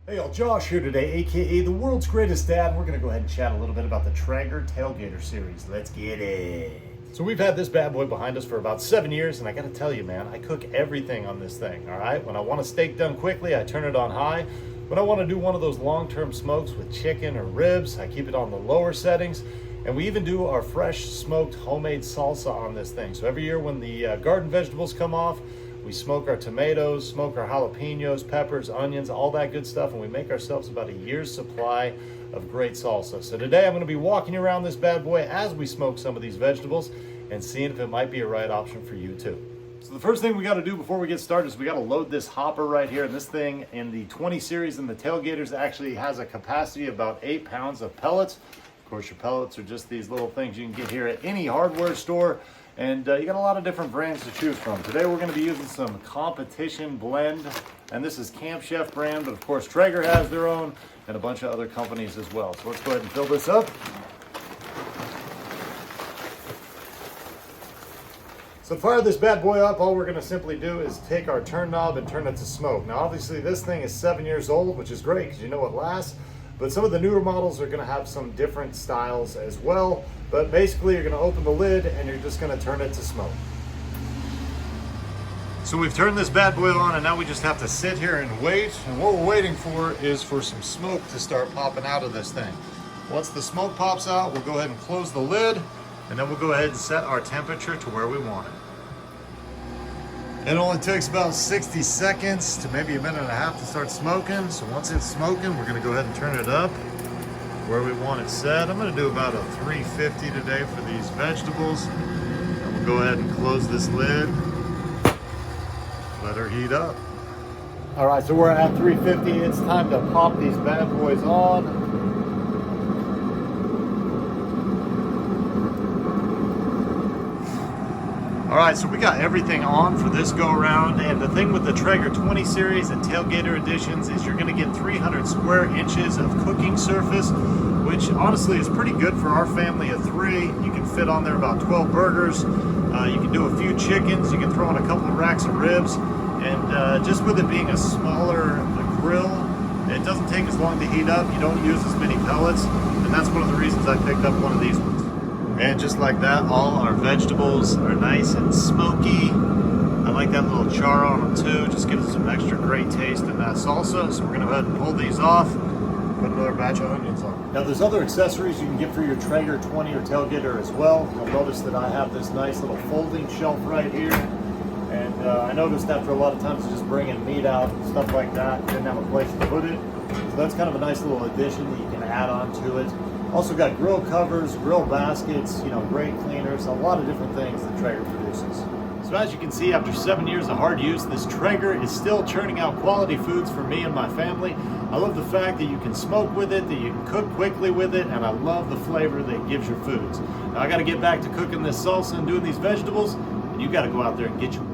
Hey y'all, Josh here today, aka the world's greatest dad, and we're gonna go ahead and chat a little bit about the Traeger Tailgater series. Let's get it. So we've had this bad boy behind us for about 7 years, and I gotta tell you, man, I cook everything on this thing, all right? When I want a steak done quickly, I turn it on high. When I want to do one of those long-term smokes with chicken or ribs, I keep it on the lower settings. And we even do our fresh smoked homemade salsa on this thing. So every year when the garden vegetables come off, we smoke our tomatoes, smoke our jalapenos, peppers, onions, all that good stuff, and we make ourselves about a year's supply of great salsa. So today I'm going to be walking around this bad boy as we smoke some of these vegetables and seeing if it might be a right option for you too. So the first thing we got to do before we get started is we got to load this hopper right here. And this thing in the 20 series in the Tailgaters actually has a capacity of about 8 pounds of pellets. Of course, your pellets are just these little things you can get here at any hardware store. And you got a lot of different brands to choose from. Today we're going to be using some competition blend, and this is Camp Chef brand, but of course Traeger has their own and a bunch of other companies as well. So let's go ahead and fill this up. So to fire this bad boy up, all we're going to simply do is take our turn knob and turn it to smoke. Now obviously this thing is 7 years old, which is great because you know it lasts. But some of the newer models are going to have some different styles as well. But basically you're going to open the lid and you're just going to turn it to smoke. So we've turned this bad boy on and now we just have to sit here and wait. And what we're waiting for is for some smoke to start popping out of this thing. Once the smoke pops out, we'll go ahead and close the lid and then we'll go ahead and set our temperature to where we want it. It only takes about 60 seconds to maybe a minute and a half to start smoking. So once it's smoking, we're gonna go ahead and turn it up where we want it set. I'm gonna do about a 350 today for these vegetables. And we'll go ahead and close this lid. Let her heat up. All right, so we're at 350. It's time to pop these bad boys on. All right, so we got everything on for this go around, and the thing with the Traeger 20 series and Tailgater editions is you're gonna get 300 square inches of cooking surface, which honestly is pretty good for our family of 3. You can fit on there about 12 burgers. You can do a few chickens. You can throw in a couple of racks of ribs, and just with it being a smaller grill, it doesn't take as long to heat up. You don't use as many pellets, and that's one of the reasons I picked up one of these ones. And just like that, all our vegetables are nice and smoky. I like that little char on them too. Just gives it some extra great taste in that salsa. So we're gonna go ahead and pull these off. Put another batch of onions on. Now there's other accessories you can get for your Traeger 20 or Tailgater as well. You'll notice that I have this nice little folding shelf right here. And I noticed after a lot of times just bringing meat out and stuff like that, didn't have a place to put it. So that's kind of a nice little addition that you can add on to it. Also got grill covers, grill baskets, you know, grate cleaners, a lot of different things that Traeger produces. So as you can see, after 7 years of hard use, this Traeger is still churning out quality foods for me and my family. I love the fact that you can smoke with it, that you can cook quickly with it, and I love the flavor that it gives your foods. Now I gotta get back to cooking this salsa and doing these vegetables, and you gotta go out there and get your